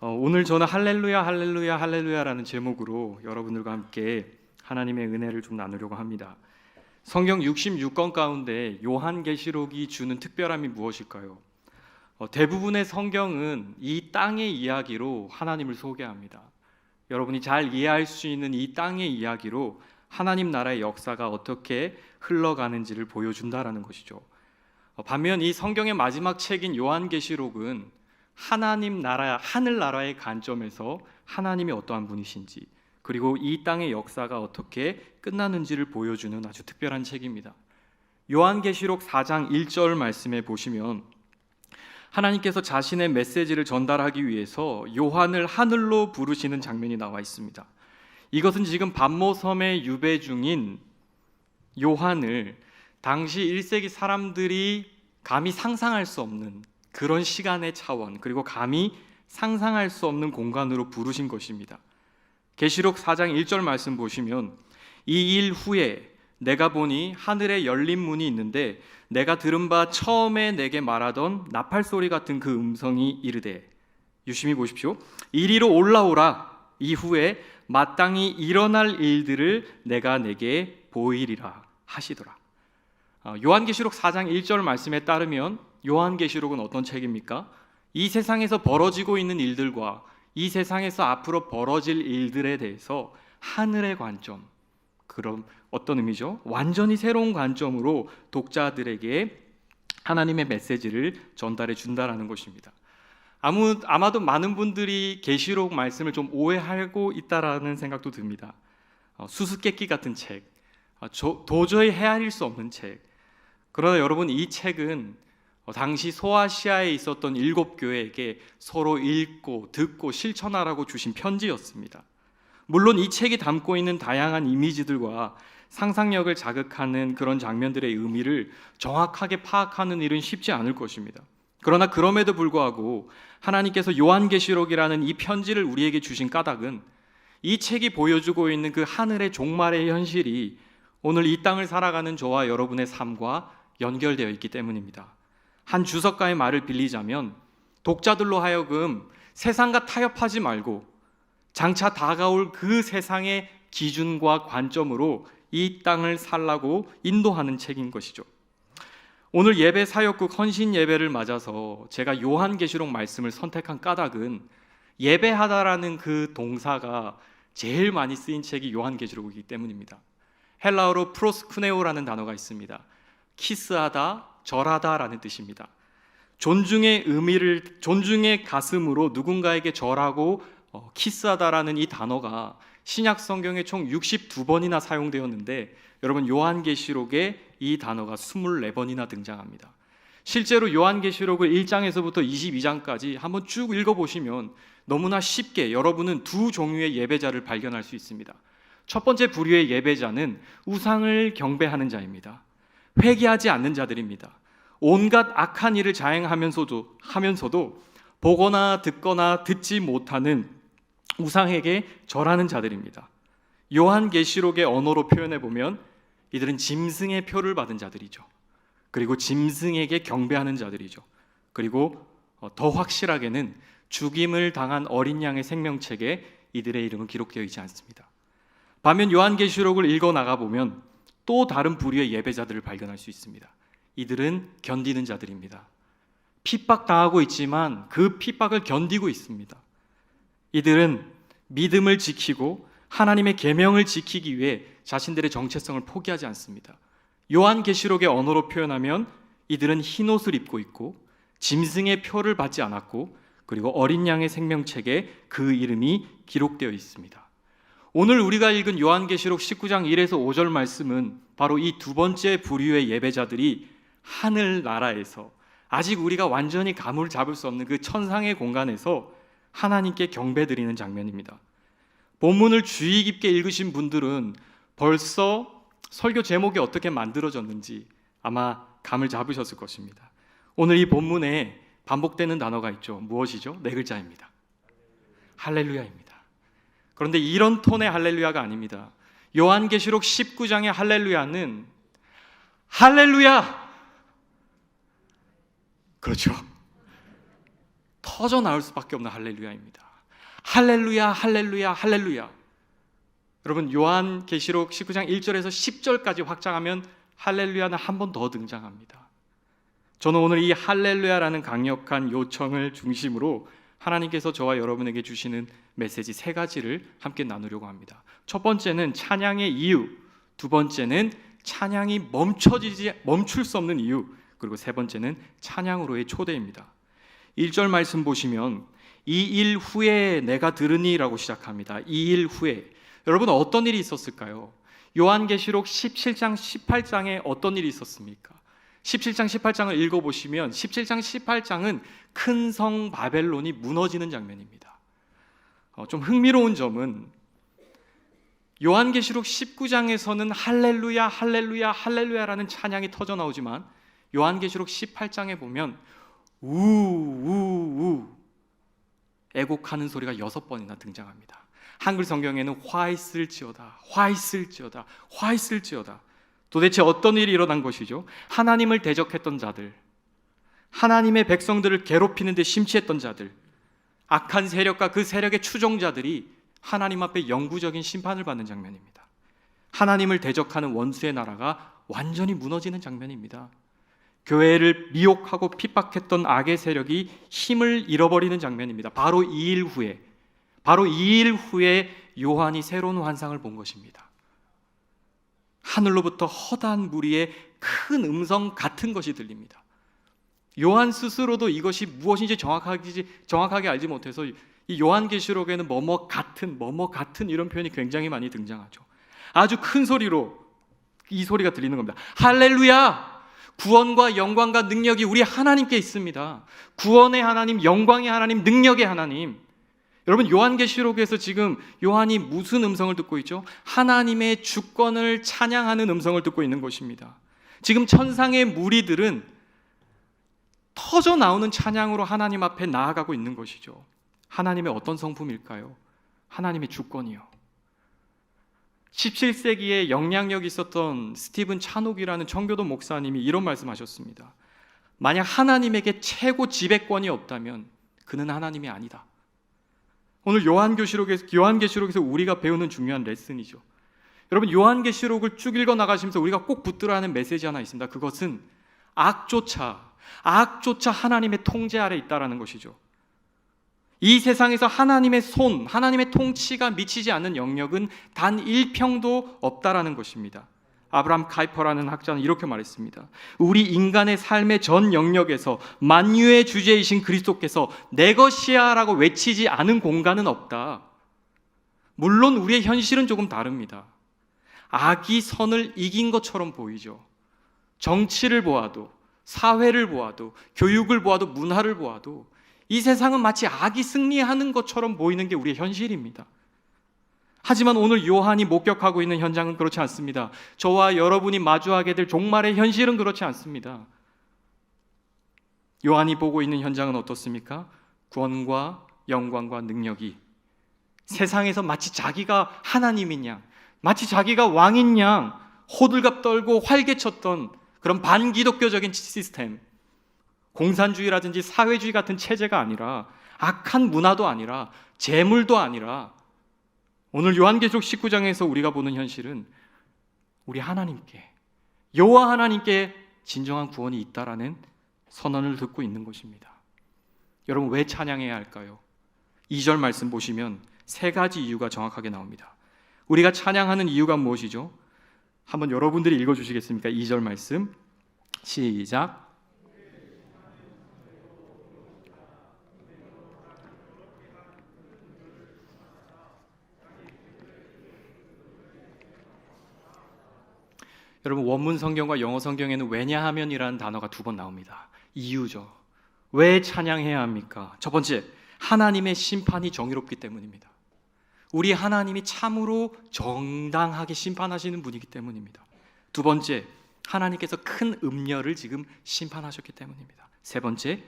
오늘 저는 할렐루야 할렐루야 할렐루야라는 제목으로 여러분들과 함께 하나님의 은혜를 좀 나누려고 합니다. 성경 66권 가운데 요한계시록이 주는 특별함이 무엇일까요? 대부분의 성경은 이 땅의 이야기로 하나님을 소개합니다. 여러분이 잘 이해할 수 있는 이 땅의 이야기로 하나님 나라의 역사가 어떻게 흘러가는지를 보여준다라는 것이죠. 반면 이 성경의 마지막 책인 요한계시록은 하나님 나라, 하늘나라의 관점에서 하나님이 어떠한 분이신지, 그리고 이 땅의 역사가 어떻게 끝나는지를 보여주는 아주 특별한 책입니다. 요한계시록 4장 1절 말씀에 보시면 하나님께서 자신의 메시지를 전달하기 위해서 요한을 하늘로 부르시는 장면이 나와 있습니다. 이것은 지금 반모섬에 유배 중인 요한을 당시 1세기 사람들이 감히 상상할 수 없는 그런 시간의 차원, 그리고 감히 상상할 수 없는 공간으로 부르신 것입니다. 계시록 4장 1절 말씀 보시면 이 일 후에 내가 보니 하늘에 열린 문이 있는데 내가 들은 바 처음에 내게 말하던 나팔 소리 같은 그 음성이 이르되, 유심히 보십시오, 이리로 올라오라. 이후에 마땅히 일어날 일들을 내가 내게 보이리라 하시더라. 요한계시록 4장 1절 말씀에 따르면 요한계시록은 어떤 책입니까? 이 세상에서 벌어지고 있는 일들과 이 세상에서 앞으로 벌어질 일들에 대해서 하늘의 관점, 그럼 어떤 의미죠? 완전히 새로운 관점으로 독자들에게 하나님의 메시지를 전달해 준다라는 것입니다. 아마도 많은 분들이 계시록 말씀을 좀 오해하고 있다라는 생각도 듭니다. 수수께끼 같은 책, 도저히 헤아릴 수 없는 책. 그러나 여러분, 이 책은 당시 소아시아에 있었던 7교회에게 서로 읽고 듣고 실천하라고 주신 편지였습니다. 물론 이 책이 담고 있는 다양한 이미지들과 상상력을 자극하는 그런 장면들의 의미를 정확하게 파악하는 일은 쉽지 않을 것입니다. 그러나 그럼에도 불구하고 하나님께서 요한계시록이라는 이 편지를 우리에게 주신 까닭은 이 책이 보여주고 있는 그 하늘의 종말의 현실이 오늘 이 땅을 살아가는 저와 여러분의 삶과 연결되어 있기 때문입니다. 한 주석가의 말을 빌리자면 독자들로 하여금 세상과 타협하지 말고 장차 다가올 그 세상의 기준과 관점으로 이 땅을 살라고 인도하는 책인 것이죠. 오늘 예배 사역국 헌신 예배를 맞아서 제가 요한계시록 말씀을 선택한 까닭은 예배하다라는 그 동사가 제일 많이 쓰인 책이 요한계시록이기 때문입니다. 헬라어로 프로스쿠네오라는 단어가 있습니다. 키스하다, 절하다라는 뜻입니다. 존중의 의미를, 존중의 가슴으로 누군가에게 절하고 키스하다라는 이 단어가 신약 성경에 총 62번이나 사용되었는데 여러분, 요한계시록에 이 단어가 24번이나 등장합니다. 실제로 요한계시록을 1장에서부터 22장까지 한번 쭉 읽어보시면 너무나 쉽게 여러분은 두 종류의 예배자를 발견할 수 있습니다. 첫 번째 부류의 예배자는 우상을 경배하는 자입니다. 회개하지 않는 자들입니다. 온갖 악한 일을 자행하면서도 보거나 듣거나 듣지 못하는 우상에게 절하는 자들입니다. 요한계시록의 언어로 표현해 보면 이들은 짐승의 표를 받은 자들이죠. 그리고 짐승에게 경배하는 자들이죠. 그리고 더 확실하게는 죽임을 당한 어린 양의 생명책에 이들의 이름은 기록되어 있지 않습니다. 반면 요한계시록을 읽어 나가 보면 또 다른 부류의 예배자들을 발견할 수 있습니다. 이들은 견디는 자들입니다. 핍박당하고 있지만 그 핍박을 견디고 있습니다. 이들은 믿음을 지키고 하나님의 계명을 지키기 위해 자신들의 정체성을 포기하지 않습니다. 요한계시록의 언어로 표현하면 이들은 흰옷을 입고 있고 짐승의 표를 받지 않았고 그리고 어린 양의 생명책에 그 이름이 기록되어 있습니다. 오늘 우리가 읽은 요한계시록 19장 1에서 5절 말씀은 바로 이 두 번째 부류의 예배자들이 하늘나라에서 아직 우리가 완전히 감을 잡을 수 없는 그 천상의 공간에서 하나님께 경배드리는 장면입니다. 본문을 주의 깊게 읽으신 분들은 벌써 설교 제목이 어떻게 만들어졌는지 아마 감을 잡으셨을 것입니다. 오늘 이 본문에 반복되는 단어가 있죠. 무엇이죠? 네 글자입니다. 할렐루야입니다. 그런데 이런 톤의 할렐루야가 아닙니다. 요한계시록 19장의 할렐루야는 할렐루야! 그렇죠. 더 터져 나올 수밖에 없는 할렐루야입니다. 할렐루야, 할렐루야, 할렐루야. 여러분, 요한계시록 19장 1절에서 10절까지 확장하면 할렐루야는 한 번 더 등장합니다. 저는 오늘 이 할렐루야라는 강력한 요청을 중심으로 하나님께서 저와 여러분에게 주시는 메시지 세 가지를 함께 나누려고 합니다. 첫 번째는 찬양의 이유, 두 번째는 찬양이 멈출 수 없는 이유, 그리고 세 번째는 찬양으로의 초대입니다. 1절 말씀 보시면 이 일 후에 내가 들으니라고 시작합니다. 이 일 후에. 여러분, 어떤 일이 있었을까요? 요한계시록 17장 18장에 어떤 일이 있었습니까? 17장 18장을 읽어보시면 17장 18장은 큰 성 바벨론이 무너지는 장면입니다. 좀 흥미로운 점은 요한계시록 19장에서는 할렐루야, 할렐루야, 할렐루야라는 찬양이 터져 나오지만 요한계시록 18장에 보면 우우우 애곡하는 소리가 6번이나 등장합니다. 한글 성경에는 화 있을지어다, 화 있을지어다, 화 있을지어다. 도대체 어떤 일이 일어난 것이죠? 하나님을 대적했던 자들, 하나님의 백성들을 괴롭히는 데 심취했던 자들, 악한 세력과 그 세력의 추종자들이 하나님 앞에 영구적인 심판을 받는 장면입니다. 하나님을 대적하는 원수의 나라가 완전히 무너지는 장면입니다. 교회를 미혹하고 핍박했던 악의 세력이 힘을 잃어버리는 장면입니다. 바로 이 일 후에 요한이 새로운 환상을 본 것입니다. 하늘로부터 허다한 무리의 큰 음성 같은 것이 들립니다. 요한 스스로도 이것이 무엇인지 정확하게 알지 못해서 이 요한계시록에는 뭐뭐 같은 이런 표현이 굉장히 많이 등장하죠. 아주 큰 소리로 이 소리가 들리는 겁니다. 할렐루야! 구원과 영광과 능력이 우리 하나님께 있습니다. 구원의 하나님, 영광의 하나님, 능력의 하나님. 여러분, 요한계시록에서 지금 요한이 무슨 음성을 듣고 있죠? 하나님의 주권을 찬양하는 음성을 듣고 있는 것입니다. 지금 천상의 무리들은 터져 나오는 찬양으로 하나님 앞에 나아가고 있는 것이죠. 하나님의 어떤 성품일까요? 하나님의 주권이요. 17세기에 영향력이 있었던 스티븐 차녹이라는 청교도 목사님이 이런 말씀하셨습니다. 만약 하나님에게 최고 지배권이 없다면 그는 하나님이 아니다. 오늘 요한계시록에서 우리가 배우는 중요한 레슨이죠. 여러분, 요한계시록을 쭉 읽어 나가시면서 우리가 꼭 붙들어야 하는 메시지 하나 있습니다. 그것은 악조차 하나님의 통제 아래 있다라는 것이죠. 이 세상에서 하나님의 손, 하나님의 통치가 미치지 않는 영역은 단 1평도 없다라는 것입니다. 아브라함 카이퍼라는 학자는 이렇게 말했습니다. 우리 인간의 삶의 전 영역에서 만유의 주제이신 그리스도께서 내 것이야 라고 외치지 않은 공간은 없다. 물론 우리의 현실은 조금 다릅니다. 악이 선을 이긴 것처럼 보이죠. 정치를 보아도, 사회를 보아도, 교육을 보아도, 문화를 보아도 이 세상은 마치 악이 승리하는 것처럼 보이는 게 우리의 현실입니다. 하지만 오늘 요한이 목격하고 있는 현장은 그렇지 않습니다. 저와 여러분이 마주하게 될 종말의 현실은 그렇지 않습니다. 요한이 보고 있는 현장은 어떻습니까? 구원과 영광과 능력이 세상에서 마치 자기가 하나님인 양, 마치 자기가 왕인 양 호들갑 떨고 활개쳤던 그런 반기독교적인 시스템, 공산주의라든지 사회주의 같은 체제가 아니라, 악한 문화도 아니라, 재물도 아니라, 오늘 요한계시록 19장에서 우리가 보는 현실은 우리 하나님께, 여호와 하나님께 진정한 구원이 있다라는 선언을 듣고 있는 것입니다. 여러분, 왜 찬양해야 할까요? 2절 말씀 보시면 세 가지 이유가 정확하게 나옵니다. 우리가 찬양하는 이유가 무엇이죠? 한번 여러분들이 읽어주시겠습니까? 2절 말씀 시작. 여러분, 원문 성경과 영어 성경에는 왜냐하면이라는 단어가 2번 나옵니다. 이유죠. 왜 찬양해야 합니까? 첫 번째, 하나님의 심판이 정의롭기 때문입니다. 우리 하나님이 참으로 정당하게 심판하시는 분이기 때문입니다. 두 번째, 하나님께서 큰 음녀를 지금 심판하셨기 때문입니다. 세 번째,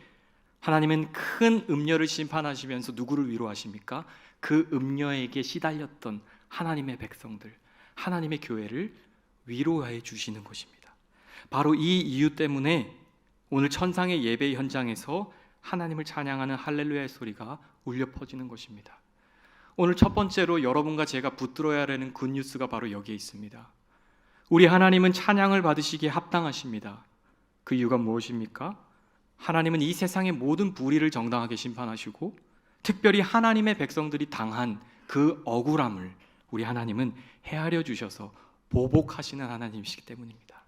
하나님은 큰 음녀를 심판하시면서 누구를 위로하십니까? 그 음녀에게 시달렸던 하나님의 백성들, 하나님의 교회를 위로해 주시는 것입니다. 바로 이 이유 때문에 오늘 천상의 예배 현장에서 하나님을 찬양하는 할렐루야의 소리가 울려 퍼지는 것입니다. 오늘 첫 번째로 여러분과 제가 붙들어야 하는 굿뉴스가 바로 여기에 있습니다. 우리 하나님은 찬양을 받으시기에 합당하십니다. 그 이유가 무엇입니까? 하나님은 이 세상의 모든 불의를 정당하게 심판하시고 특별히 하나님의 백성들이 당한 그 억울함을 우리 하나님은 헤아려 주셔서 보복하시는 하나님이시기 때문입니다.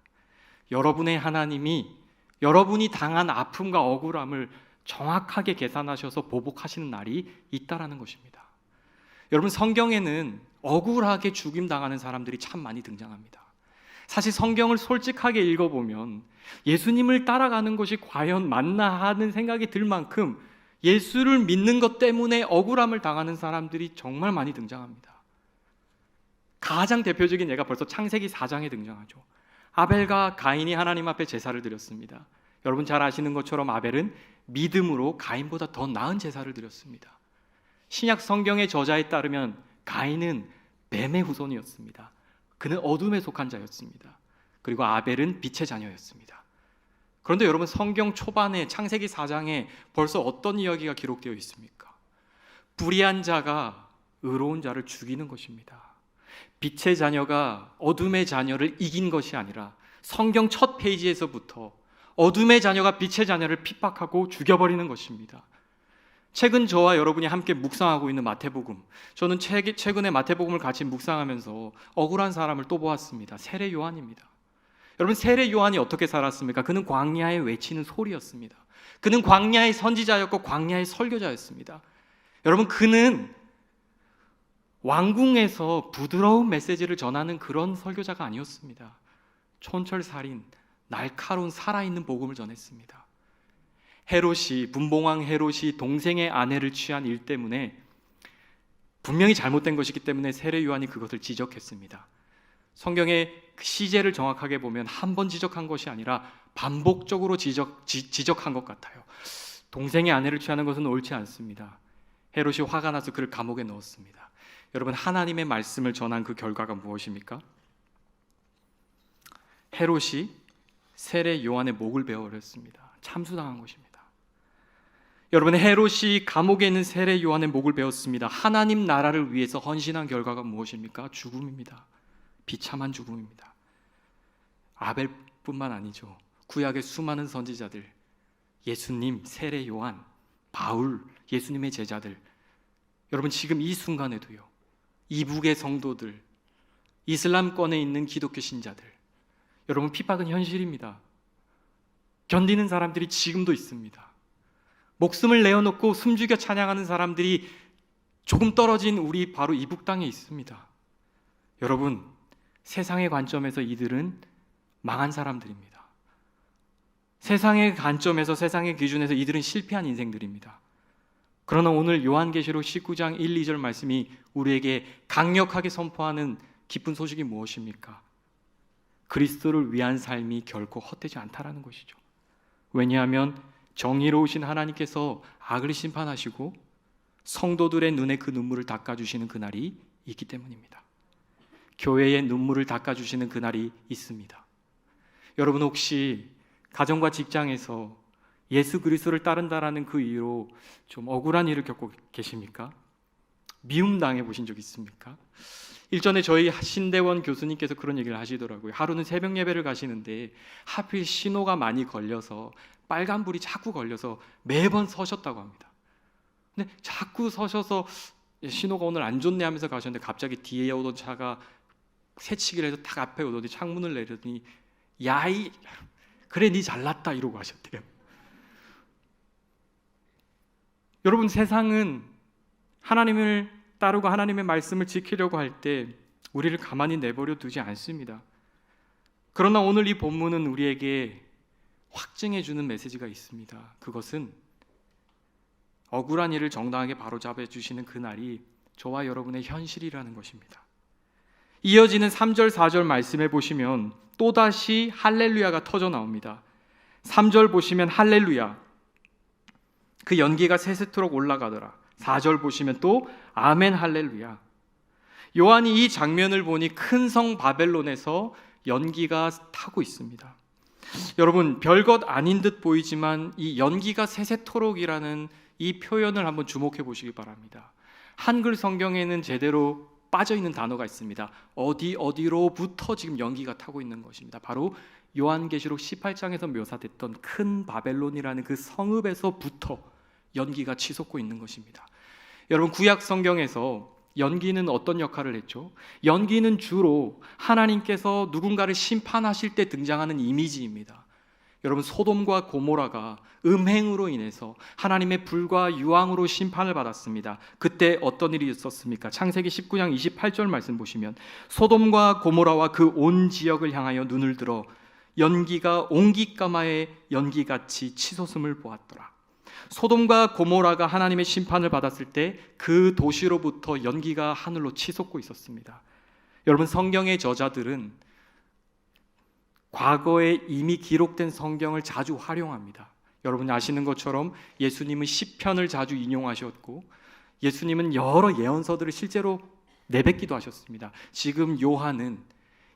여러분의 하나님이 여러분이 당한 아픔과 억울함을 정확하게 계산하셔서 보복하시는 날이 있다라는 것입니다. 여러분, 성경에는 억울하게 죽임당하는 사람들이 참 많이 등장합니다. 사실 성경을 솔직하게 읽어보면 예수님을 따라가는 것이 과연 맞나 하는 생각이 들 만큼 예수를 믿는 것 때문에 억울함을 당하는 사람들이 정말 많이 등장합니다. 가장 대표적인 예가 벌써 창세기 4장에 등장하죠. 아벨과 가인이 하나님 앞에 제사를 드렸습니다. 여러분 잘 아시는 것처럼 아벨은 믿음으로 가인보다 더 나은 제사를 드렸습니다. 신약 성경의 저자에 따르면 가인은 뱀의 후손이었습니다. 그는 어둠에 속한 자였습니다. 그리고 아벨은 빛의 자녀였습니다. 그런데 여러분, 성경 초반에 창세기 4장에 벌써 어떤 이야기가 기록되어 있습니까? 불의한 자가 의로운 자를 죽이는 것입니다. 빛의 자녀가 어둠의 자녀를 이긴 것이 아니라 성경 첫 페이지에서부터 어둠의 자녀가 빛의 자녀를 핍박하고 죽여버리는 것입니다. 최근 저와 여러분이 함께 묵상하고 있는 마태복음, 저는 최근에 마태복음을 같이 묵상하면서 억울한 사람을 또 보았습니다. 세례 요한입니다. 여러분, 세례 요한이 어떻게 살았습니까? 그는 광야에 외치는 소리였습니다. 그는 광야의 선지자였고 광야의 설교자였습니다. 여러분, 그는 왕궁에서 부드러운 메시지를 전하는 그런 설교자가 아니었습니다. 촌철살인, 날카로운 살아있는 복음을 전했습니다. 헤롯이, 분봉왕 헤롯이 동생의 아내를 취한 일 때문에 분명히 잘못된 것이기 때문에 세례 요한이 그것을 지적했습니다. 성경의 시제를 정확하게 보면 한 번 지적한 것이 아니라 반복적으로 지적한 것 같아요. 동생의 아내를 취하는 것은 옳지 않습니다. 헤롯이 화가 나서 그를 감옥에 넣었습니다. 여러분, 하나님의 말씀을 전한 그 결과가 무엇입니까? 헤롯이 세례 요한의 목을 베어버렸습니다. 참수당한 것입니다. 여러분, 헤롯이 감옥에 있는 세례 요한의 목을 베었습니다. 하나님 나라를 위해서 헌신한 결과가 무엇입니까? 죽음입니다. 비참한 죽음입니다. 아벨뿐만 아니죠. 구약의 수많은 선지자들, 예수님, 세례 요한, 바울, 예수님의 제자들, 여러분 지금 이 순간에도요, 이북의 성도들, 이슬람권에 있는 기독교 신자들, 여러분 핍박은 현실입니다. 견디는 사람들이 지금도 있습니다. 목숨을 내어놓고 숨죽여 찬양하는 사람들이 조금 떨어진 우리 바로 이북 땅에 있습니다. 여러분, 세상의 관점에서 이들은 망한 사람들입니다. 세상의 관점에서, 세상의 기준에서 이들은 실패한 인생들입니다. 그러나 오늘 요한계시록 19장 1, 2절 말씀이 우리에게 강력하게 선포하는 기쁜 소식이 무엇입니까? 그리스도를 위한 삶이 결코 헛되지 않다라는 것이죠. 왜냐하면 정의로우신 하나님께서 악을 심판하시고 성도들의 눈에 그 눈물을 닦아주시는 그날이 있기 때문입니다. 교회의 눈물을 닦아주시는 그날이 있습니다. 여러분, 혹시 가정과 직장에서 예수 그리스도를 따른다라는 그 이유로 좀 억울한 일을 겪고 계십니까? 미움 당해 보신 적 있습니까? 일전에 저희 신대원 교수님께서 그런 얘기를 하시더라고요. 하루는 새벽 예배를 가시는데 하필 신호가 많이 걸려서 빨간불이 자꾸 걸려서 매번 서셨다고 합니다. 근데 자꾸 서셔서 신호가 오늘 안 좋네 하면서 가셨는데 갑자기 뒤에 오던 차가 새치기를 해서 딱 앞에 오더니 창문을 내더니 야이 그래 니 잘났다 이러고 하셨대요. 여러분, 세상은 하나님을 따르고 하나님의 말씀을 지키려고 할 때 우리를 가만히 내버려 두지 않습니다. 그러나 오늘 이 본문은 우리에게 확증해 주는 메시지가 있습니다. 그것은 억울한 일을 정당하게 바로잡아 주시는 그날이 저와 여러분의 현실이라는 것입니다. 이어지는 3절 4절 말씀에 보시면 또다시 할렐루야가 터져 나옵니다. 3절 보시면 할렐루야, 그 연기가 세세토록 올라가더라. 4절 보시면 또 아멘 할렐루야. 요한이 이 장면을 보니 큰 성 바벨론에서 연기가 타고 있습니다. 여러분, 별것 아닌 듯 보이지만 이 연기가 새새토록이라는 이 표현을 한번 주목해 보시기 바랍니다. 한글 성경에는 제대로 빠져있는 단어가 있습니다. 어디로부터 지금 연기가 타고 있는 것입니다. 바로 요한계시록 18장에서 묘사됐던 큰 바벨론이라는 그 성읍에서부터 연기가 치솟고 있는 것입니다. 여러분, 구약 성경에서 연기는 어떤 역할을 했죠? 연기는 주로 하나님께서 누군가를 심판하실 때 등장하는 이미지입니다. 여러분, 소돔과 고모라가 음행으로 인해서 하나님의 불과 유황으로 심판을 받았습니다. 그때 어떤 일이 있었습니까? 창세기 19장 28절 말씀 보시면 소돔과 고모라와 그 온 지역을 향하여 눈을 들어 연기가 옹기까마의 연기같이 치솟음을 보았더라. 소돔과 고모라가 하나님의 심판을 받았을 때 그 도시로부터 연기가 하늘로 치솟고 있었습니다. 여러분, 성경의 저자들은 과거에 이미 기록된 성경을 자주 활용합니다. 여러분이 아시는 것처럼 예수님은 시편을 자주 인용하셨고 예수님은 여러 예언서들을 실제로 내뱉기도 하셨습니다. 지금 요한은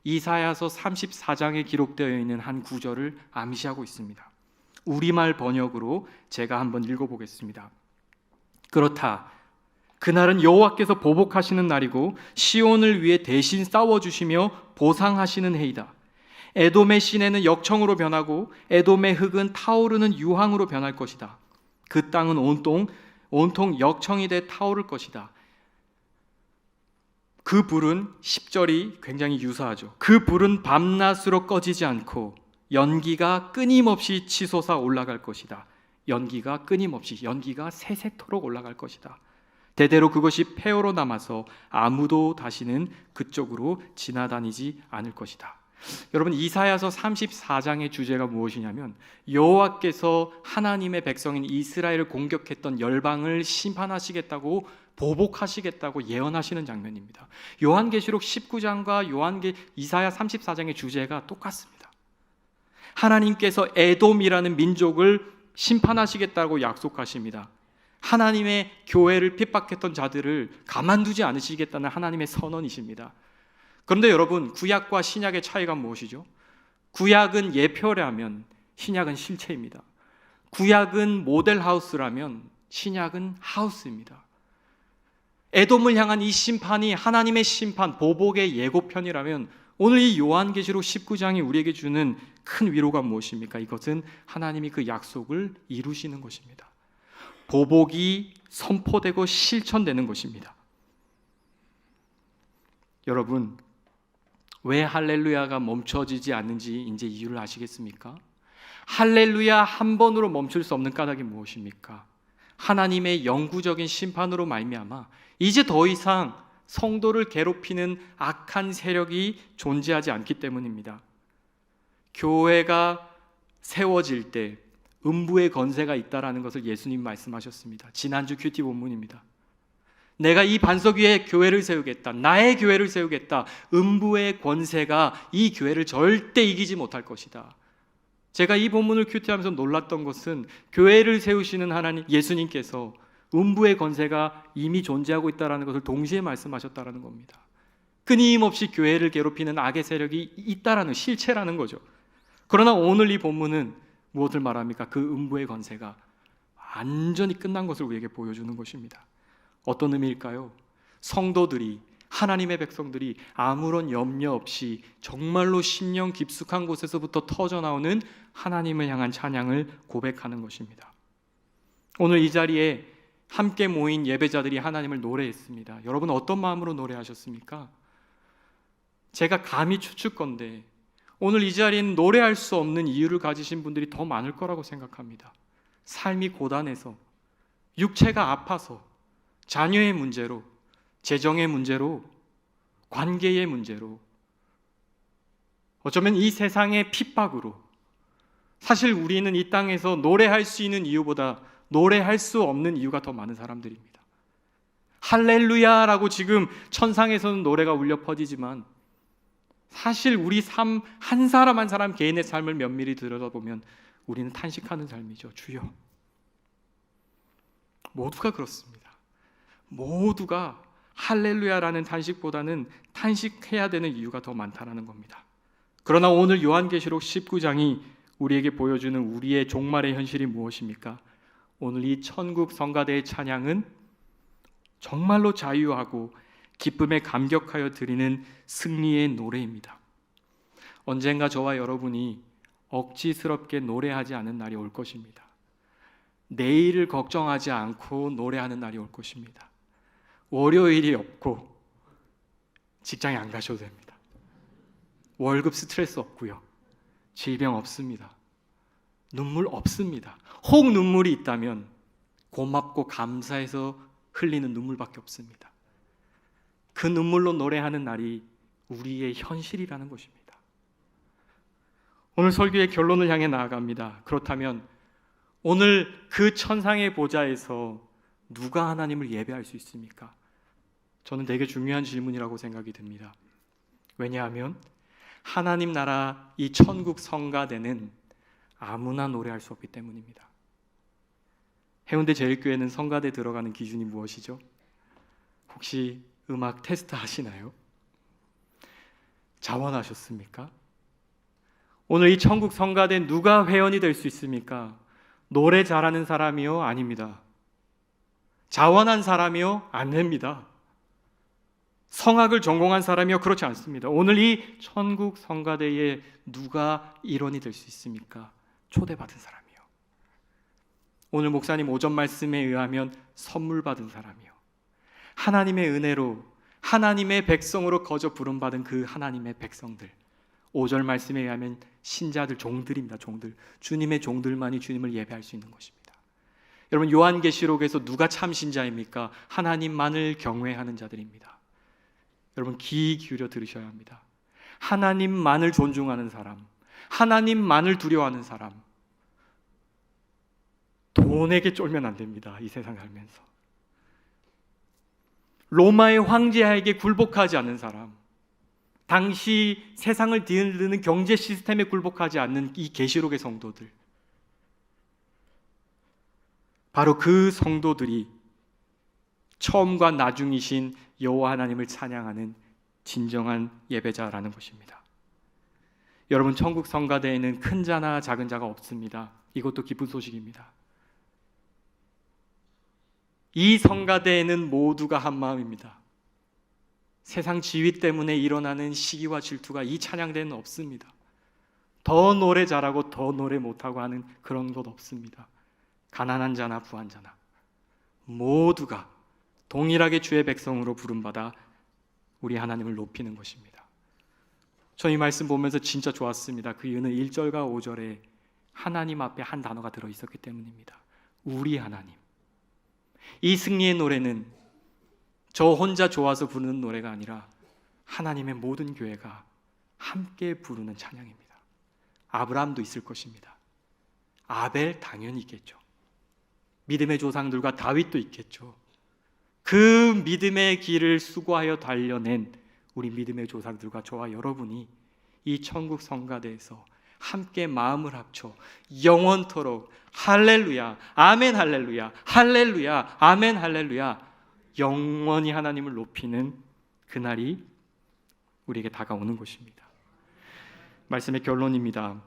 이사야서 34장에 기록되어 있는 한 구절을 암시하고 있습니다. 우리말 번역으로 제가 한번 읽어보겠습니다. 그렇다. 그날은 여호와께서 보복하시는 날이고 시온을 위해 대신 싸워주시며 보상하시는 해이다. 에돔의 시내는 역청으로 변하고 에돔의 흙은 타오르는 유황으로 변할 것이다. 그 땅은 온통 역청이 돼 타오를 것이다. 그 불은 10절이 굉장히 유사하죠. 그 불은 밤낮으로 꺼지지 않고 연기가 끊임없이 치솟아 올라갈 것이다. 연기가 끊임없이, 연기가 새새토록 올라갈 것이다. 대대로 그것이 폐허로 남아서 아무도 다시는 그쪽으로 지나다니지 않을 것이다. 여러분, 이사야서 34장의 주제가 무엇이냐면 여호와께서 하나님의 백성인 이스라엘을 공격했던 열방을 심판하시겠다고, 보복하시겠다고 예언하시는 장면입니다. 요한계시록 19장과 이사야 34장의 주제가 똑같습니다. 하나님께서 에돔이라는 민족을 심판하시겠다고 약속하십니다. 하나님의 교회를 핍박했던 자들을 가만두지 않으시겠다는 하나님의 선언이십니다. 그런데 여러분, 구약과 신약의 차이가 무엇이죠? 구약은 예표라면 신약은 실체입니다. 구약은 모델하우스라면 신약은 하우스입니다. 에돔을 향한 이 심판이 하나님의 심판, 보복의 예고편이라면 오늘 이 요한계시록 19장이 우리에게 주는 큰 위로가 무엇입니까? 이것은 하나님이 그 약속을 이루시는 것입니다. 보복이 선포되고 실천되는 것입니다. 여러분, 왜 할렐루야가 멈춰지지 않는지 이제 이유를 아시겠습니까? 할렐루야 한 번으로 멈출 수 없는 까닭이 무엇입니까? 하나님의 영구적인 심판으로 말미암아 이제 더 이상 성도를 괴롭히는 악한 세력이 존재하지 않기 때문입니다. 교회가 세워질 때 음부의 건세가 있다라는 것을 예수님 말씀하셨습니다. 지난주 큐티 본문입니다. 내가 이 반석 위에 교회를 세우겠다. 나의 교회를 세우겠다. 음부의 권세가 이 교회를 절대 이기지 못할 것이다. 제가 이 본문을 큐티하면서 놀랐던 것은 교회를 세우시는 하나님 예수님께서 음부의 권세가 이미 존재하고 있다는 것을 동시에 말씀하셨다는 겁니다. 끊임없이 교회를 괴롭히는 악의 세력이 있다라는 실체라는 거죠. 그러나 오늘 이 본문은 무엇을 말합니까? 그 음부의 권세가 완전히 끝난 것을 우리에게 보여주는 것입니다. 어떤 의미일까요? 성도들이, 하나님의 백성들이 아무런 염려 없이 정말로 심령 깊숙한 곳에서부터 터져나오는 하나님을 향한 찬양을 고백하는 것입니다. 오늘 이 자리에 함께 모인 예배자들이 하나님을 노래했습니다. 여러분, 어떤 마음으로 노래하셨습니까? 제가 감히 추측건데 오늘 이 자리에는 노래할 수 없는 이유를 가지신 분들이 더 많을 거라고 생각합니다. 삶이 고단해서, 육체가 아파서, 자녀의 문제로, 재정의 문제로, 관계의 문제로, 어쩌면 이 세상의 핍박으로, 사실 우리는 이 땅에서 노래할 수 있는 이유보다 노래할 수 없는 이유가 더 많은 사람들입니다. 할렐루야라고 지금 천상에서는 노래가 울려 퍼지지만 사실 우리 삶, 한 사람 한 사람 개인의 삶을 면밀히 들여다보면 우리는 탄식하는 삶이죠. 주여. 모두가 그렇습니다. 모두가 할렐루야라는 탄식보다는 탄식해야 되는 이유가 더 많다는 겁니다. 그러나 오늘 요한계시록 19장이 우리에게 보여주는 우리의 종말의 현실이 무엇입니까? 오늘 이 천국 성가대의 찬양은 정말로 자유하고 기쁨에 감격하여 드리는 승리의 노래입니다. 언젠가 저와 여러분이 억지스럽게 노래하지 않는 날이 올 것입니다. 내일을 걱정하지 않고 노래하는 날이 올 것입니다. 월요일이 없고 직장에 안 가셔도 됩니다. 월급 스트레스 없고요. 질병 없습니다. 눈물 없습니다. 혹 눈물이 있다면 고맙고 감사해서 흘리는 눈물밖에 없습니다. 그 눈물로 노래하는 날이 우리의 현실이라는 것입니다. 오늘 설교의 결론을 향해 나아갑니다. 그렇다면 오늘 그 천상의 보좌에서 누가 하나님을 예배할 수 있습니까? 저는 되게 중요한 질문이라고 생각이 듭니다. 왜냐하면 하나님 나라 이 천국 성가대는 아무나 노래할 수 없기 때문입니다. 해운대 제일교회는 성가대 들어가는 기준이 무엇이죠? 혹시 음악 테스트 하시나요? 자원하셨습니까? 오늘 이 천국 성가대 누가 회원이 될 수 있습니까? 노래 잘하는 사람이요? 아닙니다. 자원한 사람이요? 안 됩니다. 성악을 전공한 사람이요? 그렇지 않습니다. 오늘 이 천국 성가대에 누가 일원이 될 수 있습니까? 초대받은 사람이요. 오늘 목사님 오전 말씀에 의하면 선물 받은 사람이요. 하나님의 은혜로 하나님의 백성으로 거저 부름받은 그 하나님의 백성들. 5절 말씀에 의하면 신자들, 종들입니다. 종들. 주님의 종들만이 주님을 예배할 수 있는 것입니다. 여러분 요한계시록에서 누가 참 신자입니까? 하나님만을 경외하는 자들입니다. 여러분 귀 기울여 들으셔야 합니다. 하나님만을 존중하는 사람, 하나님만을 두려워하는 사람, 돈에게 쫄면 안 됩니다. 이 세상 살면서. 로마의 황제에게 굴복하지 않는 사람, 당시 세상을 뒤흔드는 경제 시스템에 굴복하지 않는 이 계시록의 성도들, 바로 그 성도들이 처음과 나중이신 여호와 하나님을 찬양하는 진정한 예배자라는 것입니다. 여러분 천국 성가대에는 큰 자나 작은 자가 없습니다. 이것도 기쁜 소식입니다. 이 성가대에는 모두가 한 마음입니다. 세상 지위 때문에 일어나는 시기와 질투가 이 찬양대에는 없습니다. 더 노래 잘하고 더 노래 못하고 하는 그런 것 없습니다. 가난한 자나 부한 자나 모두가 동일하게 주의 백성으로 부름받아 우리 하나님을 높이는 것입니다. 저 이 말씀 보면서 진짜 좋았습니다. 그 이유는 1절과 5절에 하나님 앞에 한 단어가 들어있었기 때문입니다. 우리 하나님. 이 승리의 노래는 저 혼자 좋아서 부르는 노래가 아니라 하나님의 모든 교회가 함께 부르는 찬양입니다. 아브라함도 있을 것입니다. 아벨 당연히 있겠죠. 믿음의 조상들과 다윗도 있겠죠. 그 믿음의 길을 수고하여 달려낸 우리 믿음의 조상들과 저와 여러분이 이 천국 성가대에서 함께 마음을 합쳐 영원토록 할렐루야 아멘 할렐루야 할렐루야 아멘 할렐루야 영원히 하나님을 높이는 그날이 우리에게 다가오는 것입니다. 말씀의 결론입니다.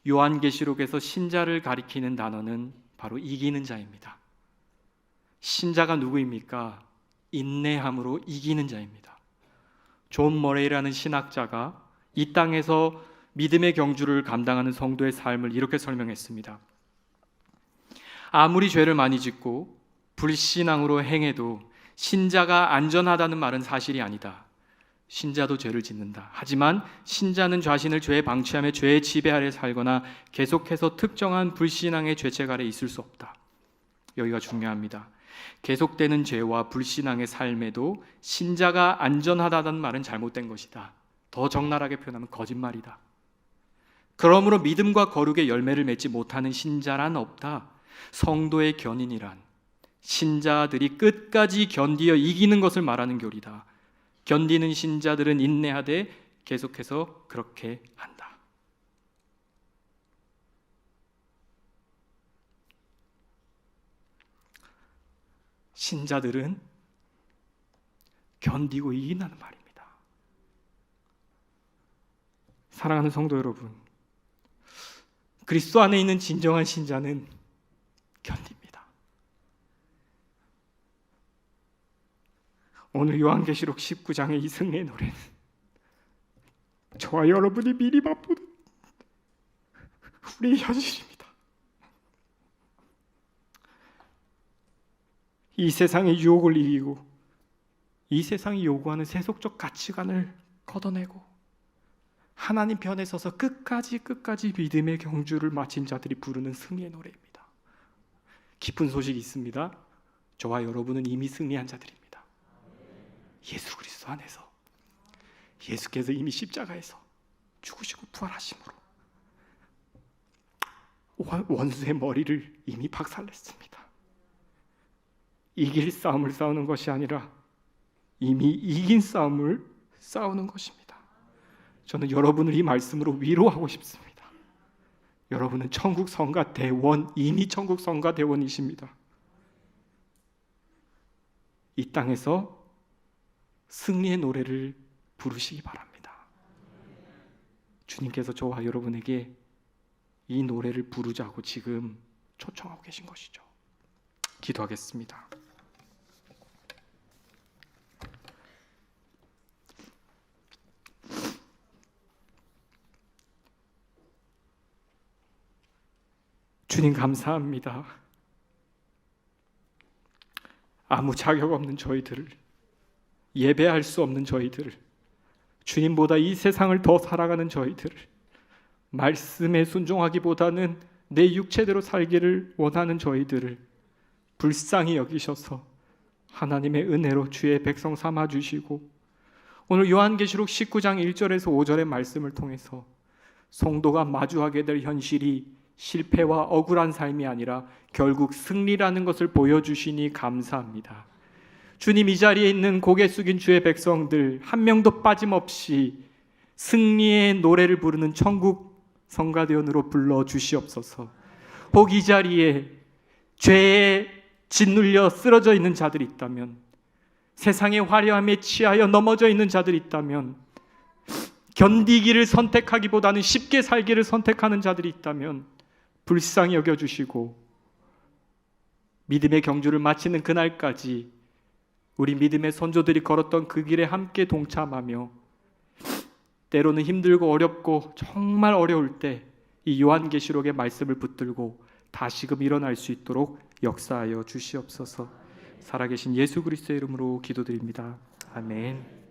요한계시록에서 신자를 가리키는 단어는 바로 이기는 자입니다. 신자가 누구입니까? 인내함으로 이기는 자입니다. 존 머레이라는 신학자가 이 땅에서 믿음의 경주를 감당하는 성도의 삶을 이렇게 설명했습니다. 아무리 죄를 많이 짓고 불신앙으로 행해도 신자가 안전하다는 말은 사실이 아니다. 신자도 죄를 짓는다. 하지만 신자는 자신을 죄에 방치하며 죄의 지배 아래 살거나 계속해서 특정한 불신앙의 죄책 아래 있을 수 없다. 여기가 중요합니다. 계속되는 죄와 불신앙의 삶에도 신자가 안전하다는 말은 잘못된 것이다. 더 적나라하게 표현하면 거짓말이다. 그러므로 믿음과 거룩의 열매를 맺지 못하는 신자란 없다. 성도의 견인이란 신자들이 끝까지 견디어 이기는 것을 말하는 교리다. 견디는 신자들은 인내하되 계속해서 그렇게 한다. 신자들은 견디고 이긴다는 말입니다. 사랑하는 성도 여러분, 그리스도 안에 있는 진정한 신자는 견딥니다. 오늘 요한계시록 19장의 이 승리의 노래는 저와 여러분이 미리 맛보는 우리의 현실입니다. 이 세상의 유혹을 이기고 이 세상이 요구하는 세속적 가치관을 걷어내고 하나님 편에 서서 끝까지 믿음의 경주를 마친 자들이 부르는 승리의 노래입니다. 기쁜 소식이 있습니다. 저와 여러분은 이미 승리한 자들입니다. 예수 그리스도 안에서, 예수께서 이미 십자가에서 죽으시고 부활하심으로 원수의 머리를 이미 박살냈습니다. 이길 싸움을 싸우는 것이 아니라 이미 이긴 싸움을 싸우는 것입니다. 저는 여러분을 이 말씀으로 위로하고 싶습니다. 여러분은 천국 성가 대원, 이미 천국 성가 대원이십니다. 이 땅에서 승리의 노래를 부르시기 바랍니다. 주님께서 저와 여러분에게 이 노래를 부르자고 지금 초청하고 계신 것이죠. 기도하겠습니다. 주님 감사합니다. 아무 자격 없는 저희들을, 예배할 수 없는 저희들을, 주님보다 이 세상을 더 살아가는 저희들을, 말씀에 순종하기보다는 내 육체대로 살기를 원하는 저희들을 불쌍히 여기셔서 하나님의 은혜로 주의 백성 삼아주시고, 오늘 요한계시록 19장 1절에서 5절의 말씀을 통해서 성도가 마주하게 될 현실이 실패와 억울한 삶이 아니라 결국 승리라는 것을 보여주시니 감사합니다. 주님, 이 자리에 있는 고개 숙인 주의 백성들 한 명도 빠짐없이 승리의 노래를 부르는 천국 성가대원으로 불러주시옵소서. 혹 이 자리에 죄에 짓눌려 쓰러져 있는 자들이 있다면, 세상의 화려함에 취하여 넘어져 있는 자들이 있다면, 견디기를 선택하기보다는 쉽게 살기를 선택하는 자들이 있다면 불쌍히 여겨주시고, 믿음의 경주를 마치는 그날까지 우리 믿음의 선조들이 걸었던 그 길에 함께 동참하며, 때로는 힘들고 어렵고 정말 어려울 때 이 요한계시록의 말씀을 붙들고 다시금 일어날 수 있도록 역사하여 주시옵소서. 살아계신 예수 그리스도의 이름으로 기도드립니다. 아멘.